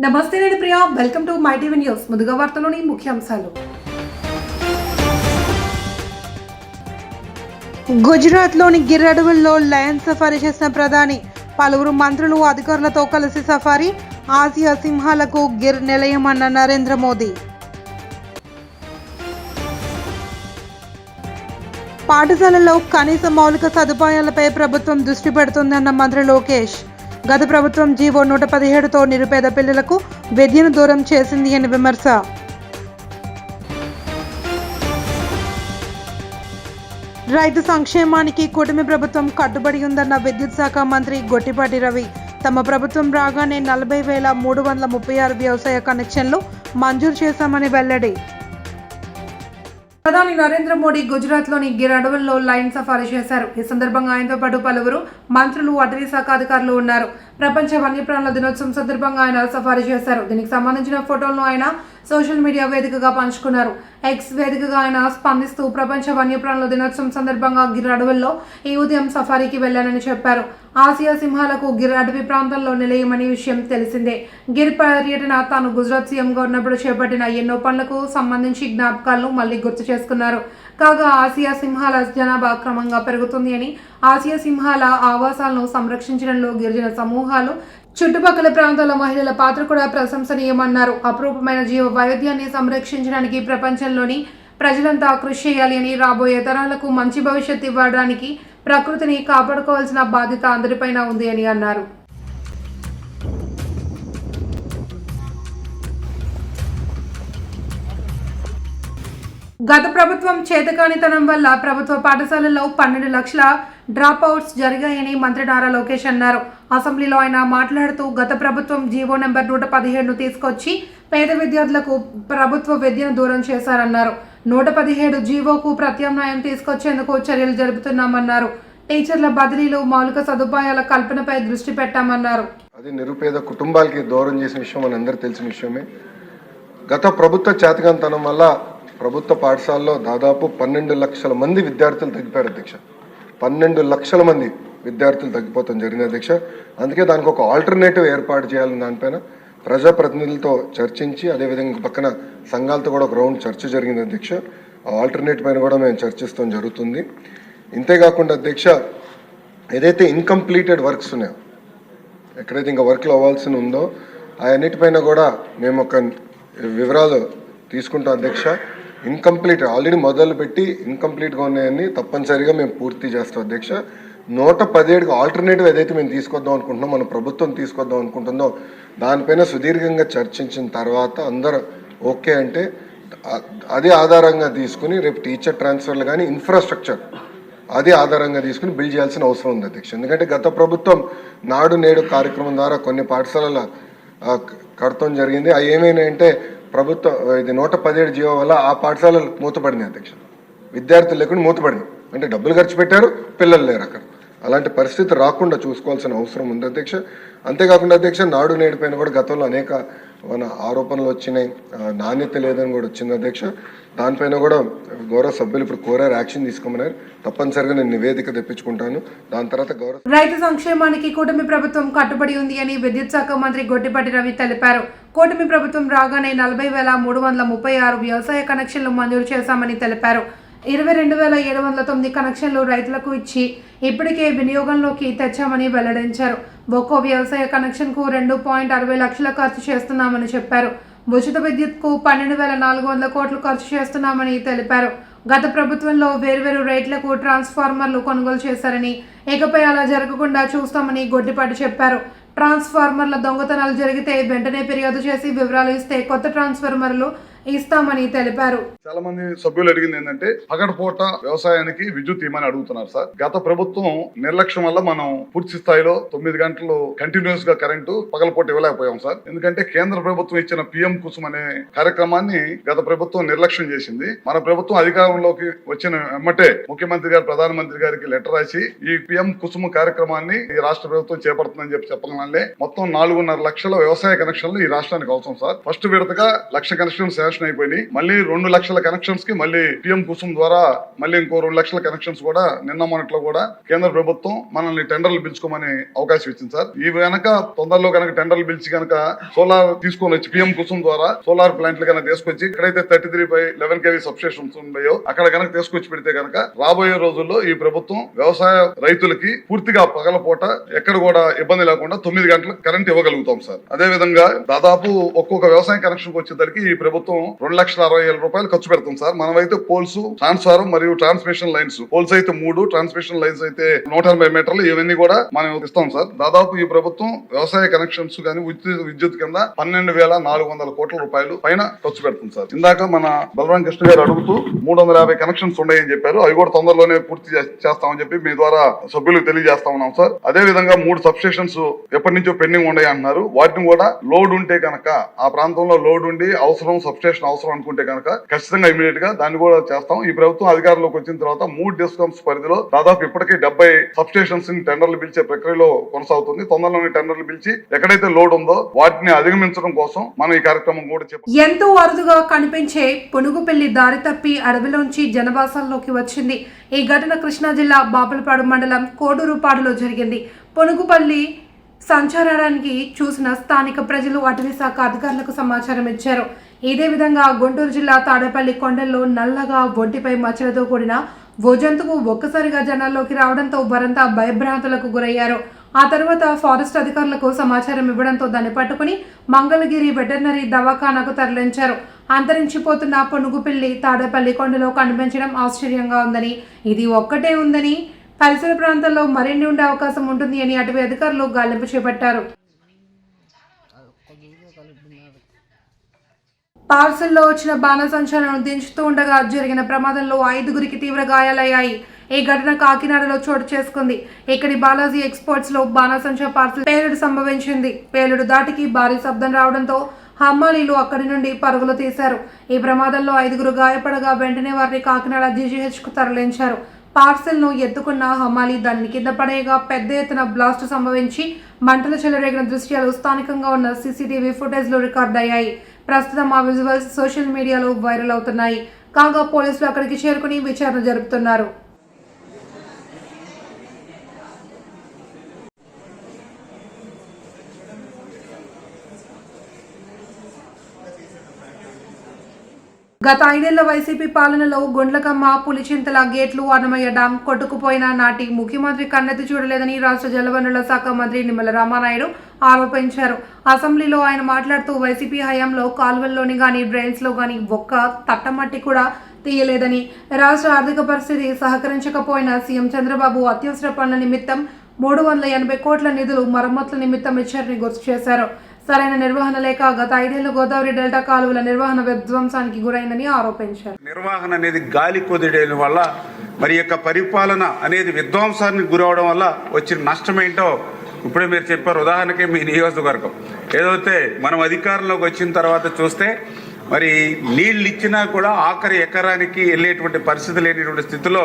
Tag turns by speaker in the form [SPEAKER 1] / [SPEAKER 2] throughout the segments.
[SPEAKER 1] నమస్తే నేను Priya, welcome to my TV news. ముందుగా వార్తలోని ముఖ్యాంశాలు. గుజరాత్లోని గిర్ అడవుల్లో లయన్ సఫారీ చేసిన ప్రధాని, పలువురు మంత్రులు అధికారులతో కలిసి సఫారీ. ఆసియా సింహాలకు గిర్ నిలయమన్న నరేంద్ర మోదీ. పాఠశాలల్లో కనీస మౌలిక సదుపాయాలపై ప్రభుత్వం దృష్టి పెడుతుందన్న మంత్రి లోకేష్. గత ప్రభుత్వం జీవో 117తో నిరుపేద పిల్లలకు విద్యను దూరం చేసింది అని విమర్శ. రైతు సంక్షేమానికి కూటమి ప్రభుత్వం కట్టుబడి ఉందన్న విద్యుత్ శాఖ మంత్రి గొట్టిపాటి రవి. తమ ప్రభుత్వం రాగానే 40,336 వ్యవసాయ కనెక్షన్లు మంజూరు చేశామని వెల్లడి. ప్రధాని నరేంద్ర మోడీ గుజరాత్లోని గిర్ అడవుల్లో లయన్ సఫారీ చేశారు. ఈ సందర్భంగా ఆయనతో పాటు పలువురు మంత్రులు, అటవీ శాఖ అధికారులు ఉన్నారు. ప్రపంచ వన్యప్రాణుల దినోత్సవం సందర్భంగా ఆయన సఫారీ చేశారు. దీనికి సంబంధించిన ఫోటోలను ఆయన సోషల్ మీడియా వేదికగా పంచుకున్నారు. ఎక్స్ వేదికగా ఆయన స్పందిస్తూ ప్రపంచ వన్యప్రాణుల దినోత్సవం సందర్భంగా గిర్ అడవుల్లో ఈ ఉదయం సఫారీకి వెళ్లానని చెప్పారు. ఆసియా సింహాలకు గిర్ అడవి ప్రాంతంలో నిలయమనే విషయం తెలిసిందే. గిర్ పర్యటన తాను గుజరాత్ సీఎంగా ఉన్నప్పుడు చేపట్టిన ఎన్నో పనులకు సంబంధించి జ్ఞాపకాలను మళ్లీ గుర్తు చేసుకున్నారు. కాగా ఆసియా సింహాల జనాభా క్రమంగా పెరుగుతుంది అని, ఆసియా సింహాల ఆవాసాలను సంరక్షించడంలో గిరిజన సమూహాలు, చుట్టుపక్కల ప్రాంతాల మహిళల పాత్ర కూడా ప్రశంసనీయమన్నారు. అపురూపమైన జీవ వైవిధ్యాన్ని సంరక్షించడానికి ప్రపంచంలోని ప్రజలంతా కృషి చేయాలి అని, రాబోయే తరాలకు మంచి భవిష్యత్తు ఇవ్వడానికి ప్రకృతిని కాపాడుకోవాల్సిన బాధ్యత అందరిపైన ఉంది అని అన్నారు. గత ప్రభుత్వం చేతకానితనం వల్ల ప్రభుత్వ పాఠశాలల్లో 12 లక్షల డ్రాప్ అవుట్స్ జరిగాయని మంత్రి నారా లోకేష్ అన్నారు. అసెంబ్లీలో ఆయన మాట్లాడుతూ గత ప్రభుత్వం జీవో నెంబర్ 117ను తీసుకొచ్చి పేద విద్యార్థులకు ప్రభుత్వ విద్యను దూరం చేశారన్నారు. 117 జీవోకు ప్రత్యామ్నాయం తీసుకొచ్చేందుకు చర్యలు జరుపుతున్నామన్నారు. టీచర్ల బదిలీలు, మౌలిక సదుపాయాల కల్పనపై దృష్టి పెట్టామన్నారు.
[SPEAKER 2] అది నిరుపేద కుటుంబాలకి దూరం చేసిన విషయం మనందరికీ తెలిసిన విషయమే. గత ప్రభుత్వ చేతకానితనం వల్ల ప్రభుత్వ పాఠశాలలో దాదాపు 12 లక్షల మంది విద్యార్థులు తగ్గిపోయారు అధ్యక్ష. 12 లక్షల మంది విద్యార్థులు తగ్గిపోతాం జరిగింది అధ్యక్ష. అందుకే దానికి ఒక ఆల్టర్నేటివ్ ఏర్పాటు చేయాలని దానిపైన ప్రజాప్రతినిధులతో చర్చించి, అదేవిధంగా పక్కన సంఘాలతో కూడా ఒక రౌండ్ చర్చ జరిగింది అధ్యక్ష. ఆ ఆల్టర్నేటివ్ పైన కూడా మేము చర్చిస్తాం జరుగుతుంది. ఇంతేకాకుండా అధ్యక్ష, ఏదైతే ఇన్కంప్లీటెడ్ వర్క్స్ ఉన్నాయో, ఎక్కడైతే ఇంకా వర్క్లు అవ్వాల్సి ఉందో అవన్నిటిపైన కూడా మేము ఒక వివరాలు తీసుకుంటాం అధ్యక్ష. ఇన్కంప్లీట్ ఆల్రెడీ మొదలుపెట్టి ఇన్కంప్లీట్గా ఉన్నాయని తప్పనిసరిగా మేము పూర్తి చేస్తాం అధ్యక్ష. 117కి ఆల్టర్నేటివ్ ఏదైతే మేము తీసుకొద్దాం అనుకుంటున్నాం, మన ప్రభుత్వం తీసుకొద్దాం అనుకుంటుందో దానిపైన సుదీర్ఘంగా చర్చించిన తర్వాత అందరూ ఓకే అంటే అదే ఆధారంగా తీసుకుని రేపు టీచర్ ట్రాన్స్ఫర్లు కానీ ఇన్ఫ్రాస్ట్రక్చర్ అదే ఆధారంగా తీసుకుని బిల్డ్ చేయాల్సిన అవసరం ఉంది అధ్యక్ష. ఎందుకంటే గత ప్రభుత్వం నాడు నేడు కార్యక్రమం ద్వారా కొన్ని పాఠశాలల కడతం జరిగింది. అవి ఏమైనాయంటే ప్రభుత్వం ఇది 117 జీవో వల్ల ఆ పాఠశాలలు మూతపడింది అధ్యక్ష. విద్యార్థులు లేకుండా మూతపడింది, అంటే డబ్బులు ఖర్చు పెట్టారు, పిల్లలు లేరు అక్కడ. అలాంటి పరిస్థితి రాకుండా చూసుకోవాల్సిన అవసరం ఉంది అధ్యక్ష. అంతేకాకుండా అధ్యక్ష, నాడు నేడు పైన కూడా గతంలో అనేక ఆరోపణలు వచ్చినాయి, నాణ్యత లేదని కూడా వచ్చింది అధ్యక్ష. దానిపైన కూడా గౌరవ సభ్యులు ఇప్పుడు కోరారు, యాక్షన్ తీసుకోమన్నారు. తప్పనిసరిగా నేను నివేదిక తెప్పించుకుంటాను. దాని తర్వాత
[SPEAKER 1] రైతు సంక్షేమానికి కూటమి ప్రభుత్వం కట్టుబడి ఉంది అని విద్యుత్ శాఖ మంత్రి గొట్టిపాటి రవి తెలిపారు. కూటమి ప్రభుత్వం రాగానే 40,336 వ్యవసాయ కనెక్షన్లు మంజూరు చేశామని తెలిపారు. 22,709 కనెక్షన్లు రైతులకు ఇచ్చి ఇప్పటికే వినియోగంలోకి తెచ్చామని వెల్లడించారు. ఒక్కో వ్యవసాయ కనెక్షన్కు 2.60 లక్షల ఖర్చు చేస్తున్నామని చెప్పారు. ఉచిత విద్యుత్కు 12,400 కోట్లు ఖర్చు చేస్తున్నామని తెలిపారు. గత ప్రభుత్వంలో వేర్వేరు రేట్లకు ట్రాన్స్ఫార్మర్లు కొనుగోలు చేశారని, ఇకపై అలా జరగకుండా చూస్తామని గొడ్డిపాటి చెప్పారు. ట్రాన్స్ఫార్మర్ల దొంగతనాలు జరిగితే వెంటనే ఫిర్యాదు చేసి వివరాలు ఇస్తే కొత్త ట్రాన్స్ఫార్మర్లు ఇస్తామని తెలిపారు.
[SPEAKER 3] చాలా మంది సభ్యులు అడిగింది ఏంటంటే పగటిపూట వ్యవసాయానికి విద్యుత్ ఇవ్వమని అడుగుతున్నారు సార్. గత ప్రభుత్వం నిర్లక్ష్యం వల్ల మనం పూర్తి స్థాయిలో 9 గంటలు కంటిన్యూస్ గా కరెంటు పగలపూట ఇవ్వలేకపోయాం సార్. ఎందుకంటే కేంద్ర ప్రభుత్వం ఇచ్చిన పిఎం కుసుమ్ అనే కార్యక్రమాన్ని గత ప్రభుత్వం నిర్లక్ష్యం చేసింది. మన ప్రభుత్వం అధికారంలోకి వచ్చిన వెంబటే ముఖ్యమంత్రి గారు ప్రధానమంత్రి గారికి లెటర్ రాసి ఈ పిఎం కుసుమ్ కార్యక్రమాన్ని ఈ రాష్ట్ర ప్రభుత్వం చేపడుతుందని చెప్పగానే మొత్తం 4.5 లక్షల వ్యవసాయ కనెక్షన్లు ఈ రాష్ట్రానికి అవసరం సార్. ఫస్ట్ విడతగా 1,00,000 కనెక్షన్లు శాంక్షన్ అయిపోయినాయి. మళ్ళీ 2 లక్షల కనెక్షన్స్ కి మళ్ళీ పిఎం కుసుమ్ ద్వారా మళ్ళీ ఇంకో 2 లక్షల కనెక్షన్స్ కూడా నిన్న మొన్నట్లో కూడా కేంద్ర ప్రభుత్వం మనల్ని టెండర్లు పిలుచుకోమని అవకాశం ఇచ్చింది సార్. ఈ వెనక తొందరలో కనుక టెండర్లు పిలిచి కనుక సోలార్ తీసుకొని వచ్చి పిఎం కుసుమ్ ద్వారా సోలార్ ప్లాంట్లు కనుక తీసుకొచ్చి ఇక్కడైతే 33/11 kV సబ్స్టేషన్స్ ఉన్నాయో అక్కడ కనుక తీసుకొచ్చి పెడితే కనుక రాబోయే రోజుల్లో ఈ ప్రభుత్వం వ్యవసాయ రైతులకి పూర్తిగా పగలపూట ఎక్కడ కూడా ఇబ్బంది లేకుండా 9 గంటలకు కరెంట్ ఇవ్వగలుగుతాం సార్. అదే విధంగా దాదాపు ఒక్కొక్క వ్యవసాయ కనెక్షన్ వచ్చేసరికి ఈ ప్రభుత్వం 2,60,000 రూపాయలు ఖర్చు పెడుతుంది సార్. మనమైతే పోల్స్, ట్రాన్స్ఫార్మర్ మరియు ట్రాన్స్మిషన్ లైన్స్, పోల్స్ అయితే 3, ట్రాన్స్మిషన్ లైన్స్ అయితే 180 మీటర్లు, ఇవన్నీ కూడా మనం ఇస్తాం సార్. దాదాపు ఈ ప్రభుత్వం వ్యవసాయ కనెక్షన్స్ కానీ విద్యుత్ కింద 12,400 కోట్ల రూపాయలు పైన ఖర్చు పెడుతుంది సార్. ఇందాక మన బలరాం కృష్ణ గారు అడుగుతూ 350 కనెక్షన్స్ ఉన్నాయని చెప్పారు. అవి కూడా తొందరలోనే పూర్తి చేస్తామని చెప్పి మీ ద్వారా సభ్యులకు తెలియజేస్తా ఉన్నాం సార్. అదే విధంగా 3 సబ్స్టేషన్స్ ఎప్పటి నుంచో పెండింగ్ ఉన్నాయి అంటున్నారు. వాటిని కూడా లోడ్ ఉంటే కనుక, ఆ ప్రాంతంలో లోడ్ ఉండి అవసరం, సబ్స్టేషన్ అవసరం అనుకుంటే కనుక ఖచ్చితంగా ఇమీడియట్ గా దాన్ని కూడా చేస్తాం. ఈ ప్రభుత్వం అధికారంలోకి వచ్చిన తర్వాత 3 డిస్కమ్స్ పరిధిలో దాదాపు ఇప్పటికే 70 సబ్స్టేషన్స్ టెండర్లు పిలిచే ప్రక్రియలో కొనసాగుతుంది. తొందరలోనే టెండర్లు పిలిచి ఎక్కడైతే లోడ్ ఉందో వాటిని అధిగమించడం కోసం మనం ఈ కార్యక్రమం కూడా
[SPEAKER 1] ఎంతో అరుదుగా కనిపించే పునుగుపల్లి దారి తప్పి అడవిలోంచి జనవాసాల్లోకి వచ్చింది. ఈ ఘటన కృష్ణా జిల్లా బాపులపాడు మండలం కోడూరుపాడులో జరిగింది. పునుగుపల్లి సంచారానికి చూసిన స్థానిక ప్రజలు అటవీ శాఖ అధికారులకు సమాచారం ఇచ్చారు. ఇదే విధంగా గుంటూరు జిల్లా తాడేపల్లి కొండల్లో నల్లగా ఒంటిపై మచ్చలతో కూడిన ఓ జంతువు ఒక్కసారిగా జనాల్లోకి రావడంతో వారంతా భయభ్రాంతులకు గురయ్యారు. ఆ తర్వాత ఫారెస్ట్ అధికారులకు సమాచారం ఇవ్వడంతో దాన్ని పట్టుకుని మంగళగిరి వెటర్నరీ దవాఖానాకు తరలించారు. అంతరించిపోతున్న పునుగుపిల్లి తాడేపల్లి కొండలో కనిపించడం ఆశ్చర్యంగా ఉందని, ఇది ఒక్కటే ఉందని, పరిసర ప్రాంతాల్లో మరిన్ని ఉండే అవకాశం ఉంటుంది అని అటవీ అధికారులు గాలింపు చేపట్టారు. పార్సల్లో వచ్చిన బాణసంచాలను దించుతూ ఉండగా జరిగిన ప్రమాదంలో 5గురికి తీవ్ర గాయాలయ్యాయి. ఈ ఘటన కాకినాడలో చోటు చేసుకుంది. ఇక్కడి బాలాజీ ఎక్స్పోర్ట్స్ లో బాణసంచా పార్సల్ పేలుడు సంభవించింది. పేలుడు దాటికి భారీ శబ్దం రావడంతో హమ్మాలీలు అక్కడి నుండి పరుగులు తీశారు. ఈ ప్రమాదంలో 5గురు గాయపడగా వెంటనే వారిని కాకినాడ GGH కు తరలించారు. పార్సెల్ ను ఎత్తుకున్న హమాలి దానిని కింద పడేయగా పెద్ద ఎత్తున బ్లాస్ట్ సంభవించి మంటలు చెలరేగిన దృశ్యాలు స్థానికంగా ఉన్న CCTV ఫుటేజ్ లో రికార్డ్ అయ్యాయి. ప్రస్తుతం ఆ విజువల్స్ సోషల్ మీడియాలో వైరల్ అవుతున్నాయి. కాగా పోలీసులు అక్కడికి చేరుకుని విచారణ జరుపుతున్నారు. గత 5 ఏళ్ల వైసీపీ పాలనలో గుండ్లకమ్మ, పులిచింతల గేట్లు, అన్నమయ్య డ్యాం కొట్టుకుపోయిన నాటి ముఖ్యమంత్రి కన్నెత్తి చూడలేదని రాష్ట్ర జలవనరుల శాఖ మంత్రి నిమ్మల రామానాయుడు ఆరోపించారు. అసెంబ్లీలో ఆయన మాట్లాడుతూ వైసీపీ హయాంలో కాలువల్లోని గానీ, డ్రైన్స్ లో గానీ ఒక్క తట్టమట్టి కూడా తీయలేదని, రాష్ట్ర ఆర్థిక పరిస్థితి సహకరించకపోయినా సీఎం చంద్రబాబు అత్యవసర పనుల నిమిత్తం 380 కోట్ల నిధులు మరమ్మతుల నిమిత్తం ఇచ్చారని గుర్తు చేశారు. సరైన నిర్వహణ లేక గత 5 ఏళ్లు గోదావరి డెల్టా కాలువల నిర్వహణ విధ్వంసానికి గురైందని ఆరోపించారు.
[SPEAKER 4] నిర్వహణ అనేది గాలి కుదిరేయడం వల్ల మరి యొక్క పరిపాలన అనేది విధ్వంసానికి గురవడం వల్ల వచ్చిన నష్టం ఏంటో ఇప్పుడే మీరు చెప్పారు. ఉదాహరణకి మీ నియోజకవర్గం ఏదైతే మనం అధికారంలోకి వచ్చిన తర్వాత చూస్తే మరి నీళ్ళు ఇచ్చినా కూడా ఆఖరి ఎకరానికి వెళ్ళేటువంటి పరిస్థితి లేనిటువంటి స్థితిలో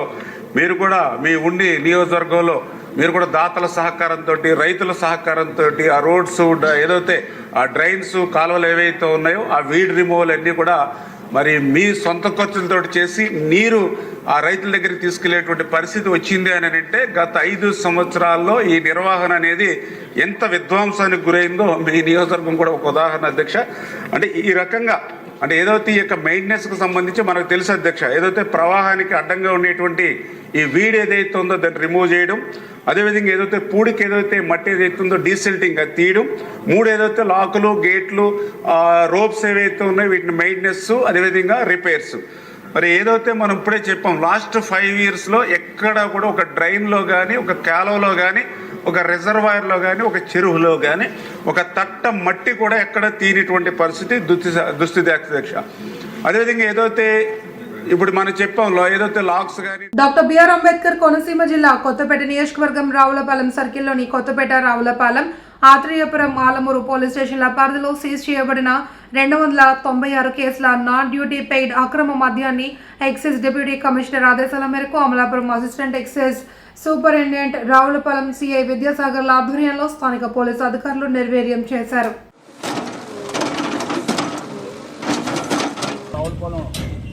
[SPEAKER 4] మీరు కూడా మీ ఉండి నియోజకవర్గంలో మీరు కూడా దాతల సహకారంతో, రైతుల సహకారంతో ఆ రోడ్స్ ఏదైతే ఆ డ్రైన్స్, కాలువలు ఏవైతే ఉన్నాయో ఆ వీడ్ రిమూవల్ అన్నీ కూడా మరి మీ సొంత ఖర్చులతో చేసి నీరు ఆ రైతుల దగ్గరికి తీసుకెళ్లేటువంటి పరిస్థితి వచ్చింది అని అంటే గత 5 సంవత్సరాల్లో ఈ నిర్వహణ అనేది ఎంత విధ్వంసానికి గురైందో మీ నియోజకవర్గం కూడా ఒక ఉదాహరణ అధ్యక్ష. అంటే ఈ రకంగా అంటే ఏదైతే ఈ యొక్క మెయింటెనెన్స్కి సంబంధించి మనకు తెలుసు అధ్యక్ష, ఏదైతే ప్రవాహానికి అడ్డంగా ఉండేటువంటి ఈ వీడ్ ఏదైతే ఉందో దాన్ని రిమూవ్ చేయడం, అదేవిధంగా ఏదైతే పూడికి ఏదైతే మట్టి ఏదైతే ఉందో డీసిల్టింగ్ అది తీయడం, 3 ఏదైతే లాకులు, గేట్లు, రోప్స్ ఏవైతే ఉన్నాయో వీటిని మెయింటెనెన్స్, అదేవిధంగా రిపేర్స్. మరి ఏదైతే మనం ఇప్పుడే చెప్పాం లాస్ట్ 5 yearsలో ఎక్కడ కూడా ఒక డ్రైన్లో కానీ, ఒక కాలువలో కానీ, ఒక రిజర్వాయర్లో కానీ, ఒక చెరువులో కానీ ఒక తట్ట మట్టి కూడా ఎక్కడ తీనిటువంటి పరిస్థితి దుస్థితి అధ్యక్ష. అదేవిధంగా ఏదైతే ఇప్పుడు మనం చెప్పాంలో ఏదైతే లాక్స్ కానీ.
[SPEAKER 1] డాక్టర్ బిఆర్ అంబేద్కర్ కోనసీమ జిల్లా కొత్తపేట నియోజకవర్గం రావులపాలెం సర్కిల్లోని కొత్తపేట, రావులపాలెం, ఆత్రేయపురం, ఆలమూరు పోలీస్ స్టేషన్ల పరిధిలో సీజ్ చేయబడిన 296 కేసుల నాన్ డ్యూటీ పెయిడ్ అక్రమ మద్యాన్ని ఎక్సైజ్ డిప్యూటీ కమిషనర్ ఆదేశాల మేరకు Amalapuram assistant excise superintendent Ravulapalem CI Vidyasagar ఆధ్వర్యంలో స్థానిక పోలీసు అధికారులు నిర్వీర్యం చేశారు.
[SPEAKER 5] Ravulapalem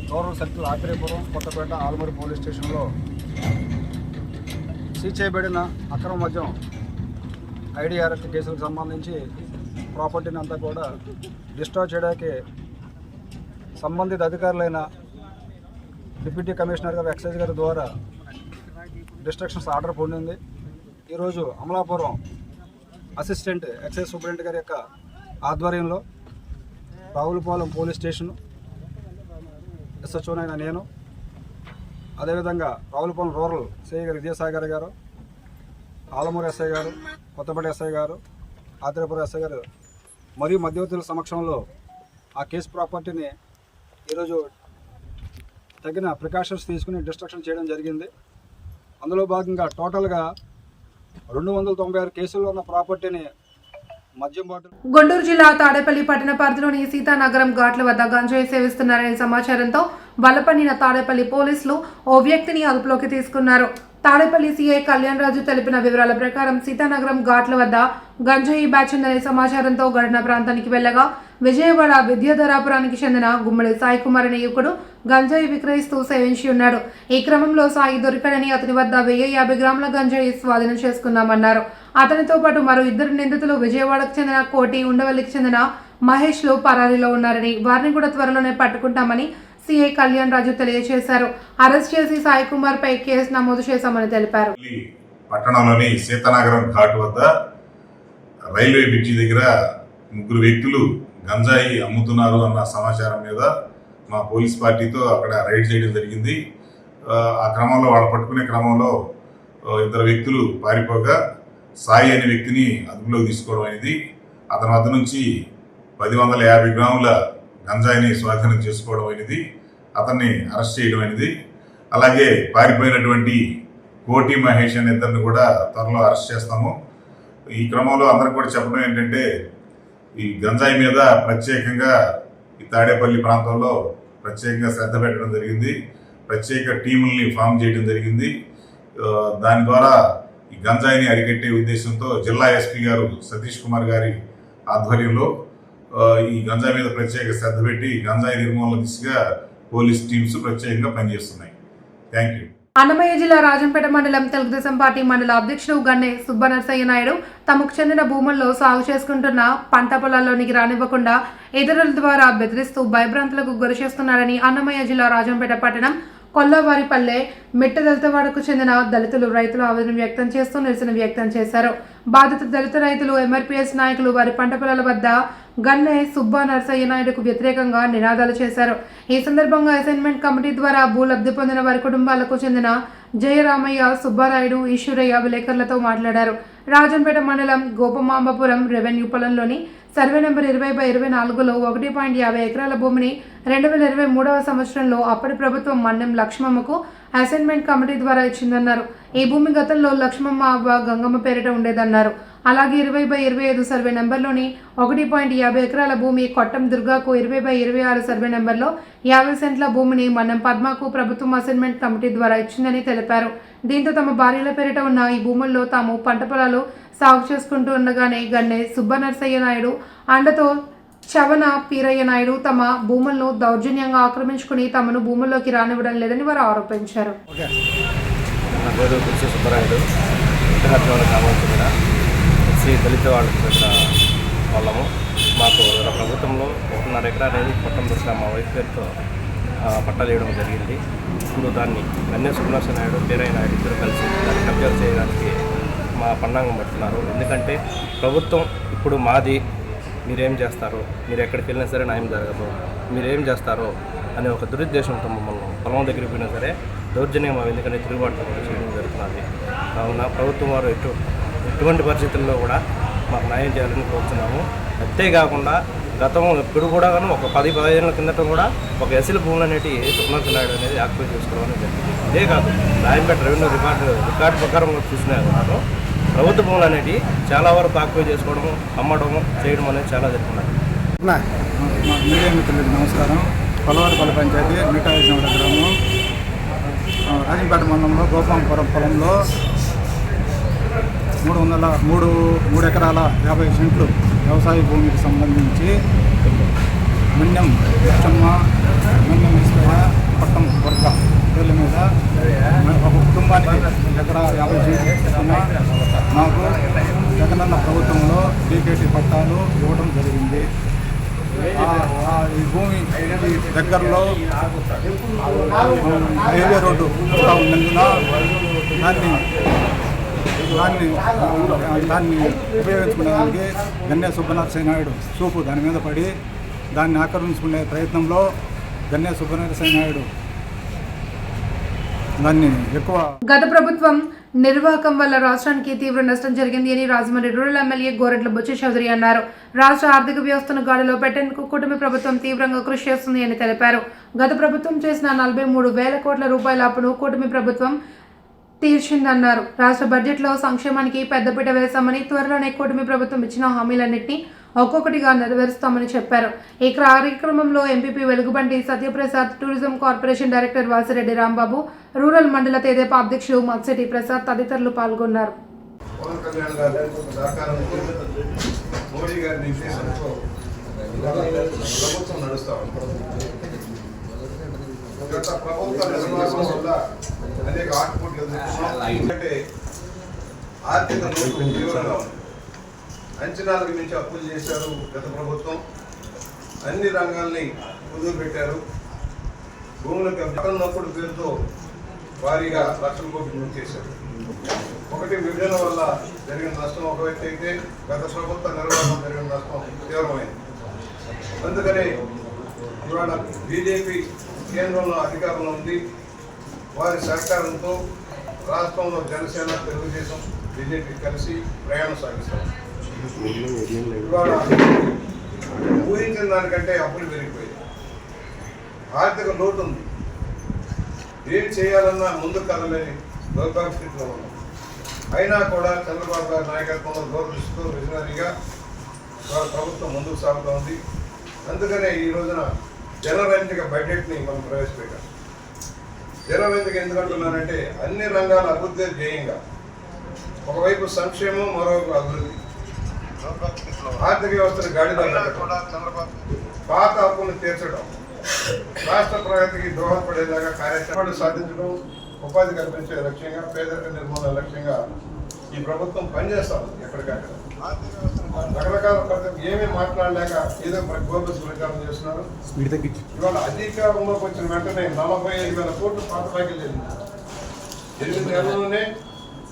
[SPEAKER 5] rural circle Atreyapuram Kothapeta Alamuru police స్టేషన్లో సీజ్ చేయబడిన అక్రమ మద్యం ఐడిఆర్ఎఫ్ కేసులకు సంబంధించి ప్రాపర్టీని అంతా కూడా డిస్ట్రాయ్ చేయడానికి సంబంధిత అధికారులైన డిప్యూటీ కమిషనర్ గారు ఎక్సైజ్ గారి ద్వారా డిస్ట్రక్షన్స్ ఆర్డర్ పొందింది. ఈరోజు అమలాపురం అసిస్టెంట్ ఎక్సైజ్ సూపరింటెండెంట్ గారి యొక్క ఆధ్వర్యంలో రావులపాలెం పోలీస్ స్టేషన్ ఎస్హెచ్ఓనైన నేను, అదేవిధంగా రావులపాలెం రూరల్ సిఐ గారు విజయసాగర్ గారు, ఆలమూరు ఎస్ఐ గారు, కొత్తపేట ఎస్ఐ గారు, ఆత్రేయపురం ఎస్ఐ గారు మరియు మధ్యవర్తుల సమక్షంలో ఆ కేసు ప్రాపర్టీని ఈరోజు తగిన ప్రికాషన్స్ తీసుకుని డిస్ట్రక్షన్ చేయడం జరిగింది. అందులో భాగంగా టోటల్గా 296 కేసుల్లో ఉన్న ప్రాపర్టీని మద్యం బాటిల్
[SPEAKER 1] గుంటూరు జిల్లా తాడేపల్లి పట్టణ పరిధిలోని సీతానగరం ఘాట్ల వద్ద గంజాయి సేవిస్తున్నారనే సమాచారంతో వలపన్నిన తాడేపల్లి పోలీసులు ఓ వ్యక్తిని అదుపులోకి తీసుకున్నారు. తాడేపల్లి సీఐ కళ్యాణ్ రాజు తెలిపిన వివరాల ప్రకారం సీతానగరం ఘాట్ల వద్ద గంజాయి బ్యాచ్ ఉందనే సమాచారంతో ఘటనా ప్రాంతానికి వెళ్లగా విజయవాడ విద్యాధరాపురానికి చెందిన గుమ్మడి సాయి కుమార్ అనే యువకుడు గంజాయి విక్రయిస్తూ సేవించి ఉన్నాడు. ఈ క్రమంలో సాయి దొరికాడని అతని వద్ద 1050 గ్రాముల గంజాయి స్వాధీనం చేసుకున్నామన్నారు. అతనితో పాటు మరో 2 నిందితులు విజయవాడకు చెందిన కోటి, ఉండవల్లికి చెందిన మహేష్లు పరారీలో ఉన్నారని, వారిని కూడా త్వరలోనే పట్టుకుంటామని సీఐ కళ్యాణ్ రాజు తెలియజేశారు. అరెస్ట్ చేసి సాయి కుమార్ పై కేసు నమోదు చేశామని తెలిపారు.
[SPEAKER 6] పట్టణంలోని సీతానగరం ఘాట్ వద్ద రైల్వే బ్రిడ్జి దగ్గర 3 వ్యక్తులు గంజాయి అమ్ముతున్నారు అన్న సమాచారం మీద మా పోలీస్ పార్టీతో అక్కడ రైడ్ చేయడం జరిగింది. ఆ క్రమంలో వాళ్ళు పట్టుకునే క్రమంలో 2 వ్యక్తులు పారిపోగా సాయి అనే వ్యక్తిని అదుపులోకి తీసుకోవడం అనేది, అతని వద్ద నుంచి 1050 గ్రాముల గంజాయిని స్వాధీనం చేసుకోవడం అనేది, అతన్ని అరెస్ట్ చేయడం అనేది, అలాగే పారిపోయినటువంటి కోటి, మహేష్ అనే 2 కూడా త్వరలో అరెస్ట్ చేస్తాము. ఈ క్రమంలో అందరికి కూడా చెప్పడం ఏంటంటే, ఈ గంజాయి మీద ప్రత్యేకంగా ఈ తాడేపల్లి ప్రాంతంలో ప్రత్యేకంగా శ్రద్ధ పెట్టడం జరిగింది. ప్రత్యేక టీముల్ని ఫామ్ చేయడం జరిగింది. దాని ద్వారా ఈ గంజాయిని అరికట్టే ఉద్దేశంతో జిల్లా ఎస్పీ గారు సతీష్ కుమార్ గారి ఆధ్వర్యంలో ఈ గంజాయి మీద ప్రత్యేక శ్రద్ధ పెట్టి గంజాయి నిర్మూలన దిశగా పోలీస్ టీమ్స్ ప్రత్యేకంగా పనిచేస్తున్నాయి. Thank you.
[SPEAKER 1] అన్నమయ్య జిల్లా రాజంపేట మండలం తెలుగుదేశం పార్టీ మండల అధ్యక్షుడు గన్నె సుబ్బనరసయ్య నాయుడు తమకు చెందిన భూముల్లో సాగు చేసుకుంటున్న పంట పొలాల్లోనికి రానివ్వకుండా ఇతరుల ద్వారా బెదిరిస్తూ భయభ్రాంతులకు గురి చేస్తున్నారని అన్నమయ్య జిల్లా రాజంపేట పట్టణం కొల్లవారిపల్లె మిట్ట దళితవాడకు చెందిన దళితులు రైతులు ఆవేదన వ్యక్తం చేస్తూ నిరసన వ్యక్తం చేశారు. బాధిత దళిత రైతులు ఎంఆర్పీఎస్ నాయకులు వారి పంట పొలాల వద్ద గన్నె సుబ్బా నరసయ్య నాయుడుకు వ్యతిరేకంగా నినాదాలు చేశారు. ఈ సందర్భంగా అసైన్మెంట్ కమిటీ ద్వారా భూ లబ్ధి పొందిన వారి కుటుంబాలకు చెందిన జయరామయ్య, సుబ్బారాయుడు, ఈశ్వరయ్య విలేకరులతో మాట్లాడారు. రాజంపేట మండలం గోపమాంబపురం రెవెన్యూ పొలంలోని సర్వే నెంబర్ 20/24లో 1.50 ఎకరాల భూమిని 2023వ సంవత్సరంలో అప్పటి ప్రభుత్వం మన్నెం లక్ష్మమ్మకు అసైన్మెంట్ కమిటీ ద్వారా ఇచ్చిందన్నారు. ఈ భూమి గతంలో లక్ష్మమ్మ అవ్వ గంగమ్మ పేరిట ఉండేదన్నారు. అలాగే 20/25 సర్వే నెంబర్లోని 1.50 ఎకరాల భూమి కొట్టం దుర్గాకు 20/26 సర్వే నెంబర్లో 50 సెంట్ల భూమిని మన్నెం పద్మకు ప్రభుత్వం అసైన్మెంట్ కమిటీ ద్వారా ఇచ్చిందని తెలిపారు. దీంతో తమ భార్యల పేరిట ఉన్న ఈ భూముల్లో తాము పంట పొలాలు సాగు చేసుకుంటూ ఉండగానే గన్నె సుబ్బనరసయ్య నాయుడు అండతో చవన పీరయ్య నాయుడు తమ భూములను దౌర్జన్యంగా ఆక్రమించుకుని తమను భూముల్లోకి రానివ్వడం లేదని వారు ఆరోపించారు.
[SPEAKER 7] దళిత వాళ్ళకి చెందిన వాళ్ళము. మాకు ప్రభుత్వంలో 1.5 ఎకరా అనేది మొత్తం దొరికిన మా వైఫ్ పేరుతో పట్టాలు వేయడం జరిగింది. ఇప్పుడు దాన్ని గన్నె సుబ్బనరసయ్య నాయుడు, పీరయ్య నాయుడు ఇద్దరు కలిసి దాన్ని కబ్జాలు చేయడానికి మా పన్నాంగం పెడుతున్నారు. ఎందుకంటే ప్రభుత్వం ఇప్పుడు మాది, మీరేం చేస్తారో, మీరు ఎక్కడికి వెళ్ళినా సరే న్యాయం జరగదు, మీరేం చేస్తారో అనే ఒక దురుద్దేశంతో మమ్మల్ని పొలం దగ్గరికి పోయినా సరే దౌర్జన్యం ఎందుకంటే తిరుగుబాటు చేయడం జరుగుతున్నది. కావున ప్రభుత్వం వారు ఎటువంటి పరిస్థితుల్లో కూడా మాకు న్యాయం చేయాలని కోరుతున్నాము. అంతేకాకుండా గతం ఎప్పుడు కూడా ఒక 10-15 ఏళ్ళ కిందట కూడా ఒక ఎస్సీల భూములు అనేవి సుబ్బనరసయ్య నాయుడు అనేది ఆక్యుపై చేసుకోవడం జరిగింది. ఇదే కాదు, రాజంపేట రెవెన్యూ రికార్డు ప్రకారం చూసినా కూడా ప్రభుత్వ భూములు అనేవి చాలా వరకు ఆక్యుపై చేసుకోవడం, అమ్మడం, చేయడం అనేది చాలా జరుగుతున్నది.
[SPEAKER 5] మీడియా మిత్రులకు నమస్కారం. కొల్లవారిపల్లి పంచాయతీ మిఠాయినగర గ్రామం రాజంపేట మండలంలో గోపాంపురం పొలంలో 3 ఎకరాల 50 సెంట్లు వ్యవసాయ భూమికి సంబంధించి మన్యం లచ్చమ్మ, మన్యం ఈశ్వరయ్య, పట్టం వర్గ పేర్ల మీద ఒక కుటుంబానికి ఎకరా 50 సెంట్లు చొప్పున మాకు జగనన్న ప్రభుత్వంలో డీకేటీ పట్టాలు ఇవ్వడం జరిగింది. ఈ భూమి దగ్గరలో రైల్వే రోడ్డు కూడా ఉన్నందున దాన్ని ఉపయోగించుకునేదానికి గన్నె సుబ్బనరసింహ నాయుడు చూపు దాని మీద పడి దాన్ని ఆక్రమించుకునే ప్రయత్నంలో గన్నె సుబ్బనరసింహ నాయుడు దాన్ని ఎక్కువ
[SPEAKER 1] గత ప్రభుత్వం నిర్వాహకం వల్ల రాష్ట్రానికి తీవ్ర నష్టం జరిగింది అని రాజమండ్రి రూరల్ ఎమ్మెల్యే గోరెట్ల బుచ్చి చౌదరి అన్నారు. రాష్ట్ర ఆర్థిక వ్యవస్థను గాడిలో పెట్టేందుకు కూటమి ప్రభుత్వం తీవ్రంగా కృషి చేస్తుంది అని తెలిపారు. గత ప్రభుత్వం చేసిన 43,000 కోట్ల రూపాయల అప్పును కూటమి ప్రభుత్వం తీర్చిందన్నారు. రాష్ట్ర బడ్జెట్లో సంక్షేమానికి పెద్దపీట వేశామని, త్వరలోనే కూటమి ప్రభుత్వం ఇచ్చిన హామీలన్నింటినీ ఒక్కొక్కటిగా నెరవేరుస్తామని చెప్పారు. ఈ కార్యక్రమంలో MPP Velugubanti Satyaprasad, tourism corporation director Vasireddy Rambabu, rural మండల తెదేపా అధ్యక్షుడు మత్సెటి ప్రసాద్ తదితరులు పాల్గొన్నారు.
[SPEAKER 2] అంచనాలకు మించి అప్పులు చేశారు గత ప్రభుత్వం. అన్ని రంగాల్ని కుదురు పెట్టారు. భూములకు నప్పుడు పేరుతో భారీగా లక్షల కోట్లు చేశారు. ఒకటి విభజన వల్ల జరిగిన నష్టం ఒక వ్యక్తి అయితే, గత ప్రభుత్వ నిర్వహణ జరిగిన నష్టం తీవ్రమైంది. అందుకనే ఇవాళ బీజేపీ కేంద్రంలో అధికారంలో ఉంది. వారి సహకారంతో రాష్ట్రంలో జనసేన, తెలుగుదేశం, బీజేపీ కలిసి ప్రయాణం సాగిస్తారు. ఇవాళ ఊహించిన దానికంటే అప్పులు పెరిగిపోయాయి. ఆర్థిక లోటు ఉంది. ఏం చేయాలన్నా ముందు కదలేని దౌర్భాగ్య స్థితిలో ఉన్నాం. అయినా కూడా చంద్రబాబు గారి నాయకత్వంలో దూరదృష్టితో విజనరీగా ప్రభుత్వం ముందుకు సాగుతూ ఉంది. అందుకనే ఈ రోజున జనరంజక బడ్జెట్ని మనం ప్రవేశపెట్టాం. జనరంజక ఎందుకంటున్నానంటే అన్ని రంగాల అభివృద్ధి ధ్యేయంగా, ఒకవైపు సంక్షేమం, మరోవైపు అభివృద్ధి, ఆర్థిక వ్యవస్థను గాడిలో పెట్టడం, పాత అప్పులను తీర్చడం, రాష్ట్ర ప్రగతికి దోహదపడేలాగా కార్యక్రమాలు సాధించడం, ఉపాధి కల్పించే లక్ష్యంగా, పేదరిక నిర్మూలన లక్ష్యంగా ఈ ప్రభుత్వం పనిచేస్తాం. ఎక్కడికక్కడ రకరకాల పద్ధతి ఏమీ మాట్లాడలేక ఏదో గోబస్ ప్రచారం చేస్తున్నారు. ఇవాళ అధికారంలోకి వచ్చిన వెంటనే 45,000 కోట్లు పాత బాకీలు చెల్లించారు. 8 నెలల్లోనే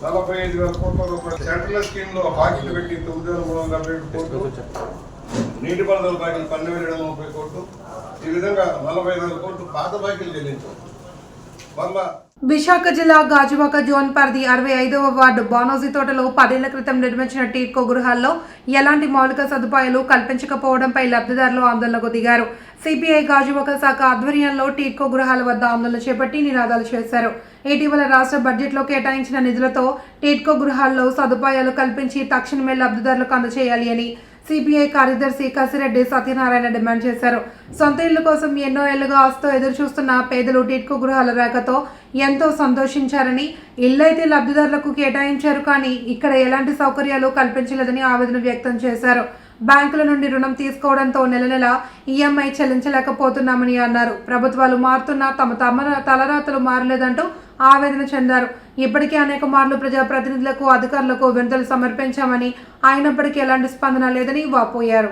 [SPEAKER 2] 45,000 కోట్ల రూపాయలు సెంట్రల్ స్కీమ్ లో బాకీలు పెట్టి 9,347 కోట్లు, నీటిపారుదల బాకీలు 12,730 కోట్లు, ఈ విధంగా 40,000 కోట్లు పాత బాకీలు చెల్లించారు. మళ్ళా
[SPEAKER 1] విశాఖ జిల్లా గాజువాక జోన్ పరిధి 65వ వార్డు బానోజీ తోటలో 10 ఏళ్ల క్రితం నిర్మించిన టీడ్కో గృహాల్లో ఎలాంటి మౌలిక సదుపాయాలు కల్పించకపోవడంపై లబ్ధిదారులు ఆందోళనకు దిగారు. సిపిఐ గాజువాక శాఖ ఆధ్వర్యంలో టీడ్కో గృహాల వద్ద ఆందోళన చేపట్టి నినాదాలు చేశారు. ఇటీవల రాష్ట్ర బడ్జెట్లో కేటాయించిన నిధులతో టీడ్కో గృహాల్లో సదుపాయాలు కల్పించి తక్షణమే లబ్ధిదారులకు అందజేయాలి అని సిపిఐ కార్యదర్శి కసిరెడ్డి సత్యనారాయణ డిమాండ్ చేశారు. సొంత ఇళ్ల కోసం ఎన్నో ఏళ్లుగా ఆశతో ఎదురుచూస్తున్న పేదలు టీడ్కో గృహాల రేఖతో ఎంతో సంతోషించారని, ఇళ్లైతే లబ్ధిదారులకు కేటాయించారు కానీ ఇక్కడ ఎలాంటి సౌకర్యాలు కల్పించలేదని ఆవేదన వ్యక్తం చేశారు. బ్యాంకుల నుండి రుణం తీసుకోవడంతో నెల నెల ఈఎంఐ చెల్లించలేకపోతున్నామని అన్నారు. ప్రభుత్వాలు మారుతున్నా తమ తలరాతలు మారలేదంటూ ఆవేదన చెందారు. ఇప్పటికే అనేక మార్లు ప్రజాప్రతినిధులకు, అధికారులకు వినతులు సమర్పించామని, అయినప్పటికీ ఎలాంటి స్పందన లేదని వాపోయారు.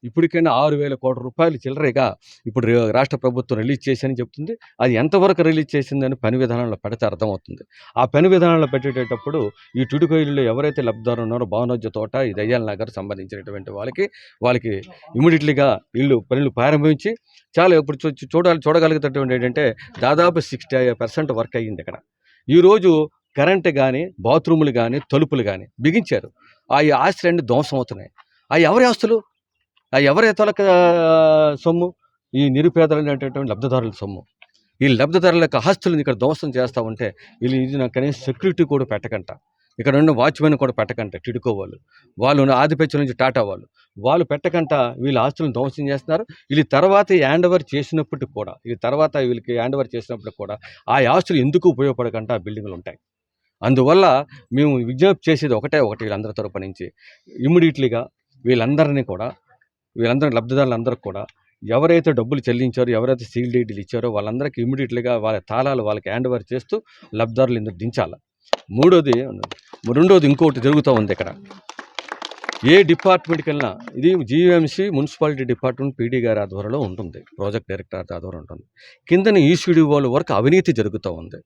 [SPEAKER 8] ఇప్పటికైనా 6,000 కోట్ల రూపాయలు చిల్లరేగా ఇప్పుడు రాష్ట్ర ప్రభుత్వం రిలీజ్ చేశారని చెప్తుంది. అది ఎంతవరకు రిలీజ్ చేసిందని పని విధానంలో పెడితే అర్థమవుతుంది. ఆ పని విధానంలో పెట్టేటప్పుడు ఈ టిడ్కో ఇళ్ళలో ఎవరైతే లబ్ధిదారులు ఉన్నారో భావనోజ్య తోట, ఈ దయ్యాల నగర్ సంబంధించినటువంటి వాళ్ళకి ఇమీడియట్లీగా పనులు ప్రారంభించి చాలా ఇప్పుడు చూడగలిగేటటువంటి ఏంటంటే దాదాపు 60% వర్క్ అయ్యింది. ఇక్కడ ఈరోజు కరెంటు కానీ, బాత్రూములు కానీ, తలుపులు కానీ బిగించారు. ఆ ఆస్తులన్నీ ధ్వంసం అవుతున్నాయి. ఆ ఎవరి ఆస్తులు? ఆ ఎవరి తొలక సొమ్ము? ఈ నిరుపేదలైనటువంటి లబ్ధిదారుల సొమ్ము. ఈ లబ్ధిదారుల యొక్క ఆస్తులను ఇక్కడ ధ్వంసం చేస్తూ ఉంటే ఇది నాకు కనీసం సెక్యూరిటీ కూడా పెట్టకంట, ఇక్కడ ఉన్న వాచ్మెన్ కూడా పెట్టకంట, టిడ్కో వాళ్ళు ఆదిపత్యం నుంచి టాటా వాళ్ళు పెట్టకంట వీళ్ళ ఆస్తులను ధ్వంసం చేస్తున్నారు. వీళ్ళ తర్వాత హ్యాండ్ ఓవర్ చేసినప్పటికి కూడా ఆ ఆస్తులు ఎందుకు ఉపయోగపడకంట ఆ బిల్డింగ్లు ఉంటాయి. అందువల్ల మేము విజ్ఞప్తి చేసేది ఒకటే వీళ్ళందరి తరపు నుంచి ఇమ్మీడియట్లీగా వీళ్ళందరూ లబ్ధిదారులందరూ కూడా ఎవరైతే డబ్బులు చెల్లించారో, ఎవరైతే సీల్ డీడీలు ఇచ్చారో వాళ్ళందరికీ ఇమ్మీడియట్లీగా వాళ్ళ తాళాలు వాళ్ళకి హ్యాండ్ ఓవర్ చేస్తూ లబ్ధిదారులు ఇందుకు దించాలి. రెండోది ఇంకోటి జరుగుతూ ఉంది ఇక్కడ. ఏ డిపార్ట్మెంట్కి వెళ్ళినా ఇది జీవీఎంసీ మున్సిపాలిటీ డిపార్ట్మెంట్ పీడీ గారి ఆధ్వర్యంలో ఉంటుంది, ప్రాజెక్ట్ డైరెక్టర్ ఆధ్వర్యంలో ఉంటుంది. కిందని ఈసీడీ వాళ్ళ వరకు అవినీతి జరుగుతూ ఉంది.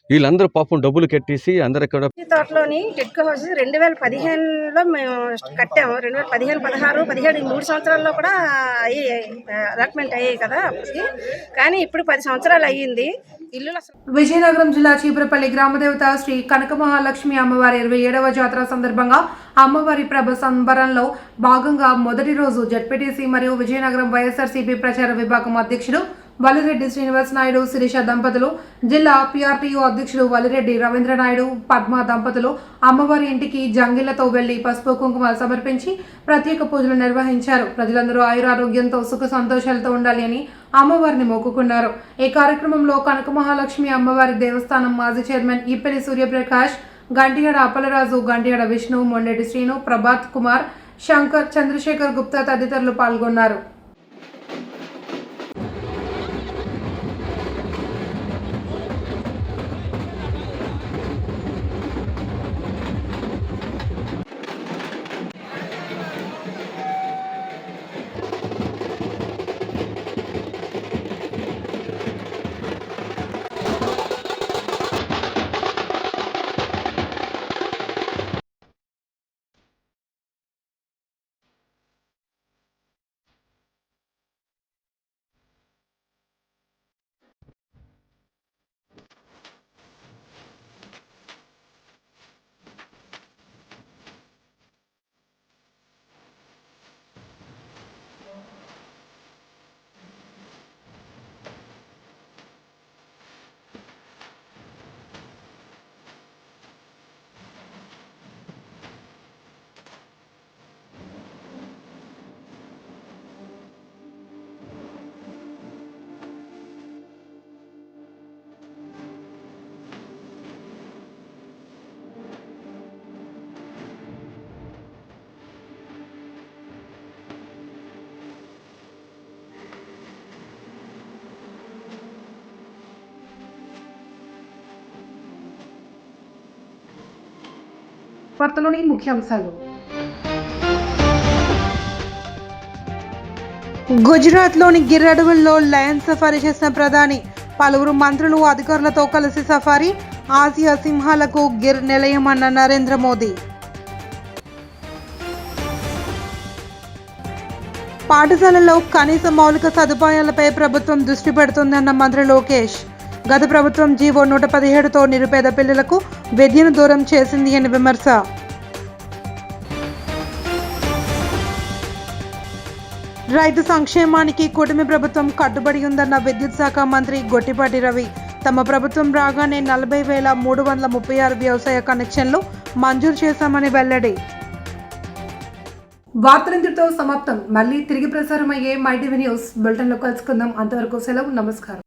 [SPEAKER 8] వీళ్ళందరూ పాపం డబ్బులు కట్టేసి అందరు ఇక్కడ
[SPEAKER 9] తోటలోని టిడ్కో హౌస్ 2015లో మేము కట్టాము. 2015, 16, 17 ఈ 3 సంవత్సరాల్లో కూడా అలాట్మెంట్ అయ్యాయి కదా అప్పటికి. కానీ ఇప్పుడు 10 సంవత్సరాలు అయ్యింది. ఇల్లు
[SPEAKER 1] విజయనగరం జిల్లా చీపురపల్లి గ్రామదేవత శ్రీ కనక మహాలక్ష్మి అమ్మవారి 27వ జాతర సందర్భంగా అమ్మవారి ప్రభ సంబరంలో భాగంగా మొదటి రోజు జడ్పీటీసీ మరియు విజయనగరం వైఎస్ఆర్సీపీ ప్రచార విభాగం అధ్యక్షుడు వలిరెడ్డి శ్రీనివాస్ నాయుడు, శిరీష దంపతులు, జిల్లా పీఆర్టీయూ అధ్యక్షుడు వలిరెడ్డి రవీంద్ర నాయుడు, పద్మ దంపతులు అమ్మవారి ఇంటికి జంగిళ్లతో వెళ్లి పసుపు కుంకుమ సమర్పించి ప్రత్యేక పూజలు నిర్వహించారు. ప్రజలందరూ ఆయురారోగ్యంతో సుఖ సంతోషాలతో ఉండాలి అని అమ్మవారిని మొక్కుకున్నారు. ఈ కార్యక్రమంలో కనక మహాలక్ష్మి అమ్మవారి దేవస్థానం మాజీ చైర్మన్ ఇప్పెలి సూర్యప్రకాష్, గంటియాడ అప్పలరాజు, గంటియాడ విష్ణు, మొండెటి శ్రీను, ప్రభాత్ కుమార్, శంకర్, చంద్రశేఖర్ గుప్తా తదితరులు పాల్గొన్నారు. వార్తలోని ముఖ్యాంశాలు. గుజరాత్లోని గిర్ అడవుల్లో లయన్ సఫారీ చేసిన ప్రధాని, పలువురు మంత్రులు అధికారులతో కలిసి సఫారీ, ఆసియా సింహాలకు గిర్ నిలయమన్న నరేంద్ర మోదీ. పాఠశాలల్లో కనీస మౌలిక సదుపాయాలపై ప్రభుత్వం దృష్టి పెడుతుందన్న మంత్రి లోకేష్. గత ప్రభుత్వం జీవో 117తో నిరుపేద పిల్లలకు విద్యను దూరం చేసింది అని విమర్శ. రైతు సంక్షేమానికి కూటమి ప్రభుత్వం కట్టుబడి ఉందన్న విద్యుత్ శాఖ మంత్రి గొట్టిపాటి రవి. తమ ప్రభుత్వం రాగానే 40,336 వ్యవసాయ కనెక్షన్లు మంజూరు చేశామని వెల్లడి. వార్తలంతటితో సమాప్తం. మళ్ళీ తిరిగి ప్రసారం అయ్యే మై టీవీ న్యూస్ బులెటిన్లో కలుసుకుందాం. అంతవరకు సెలవు, నమస్కారం.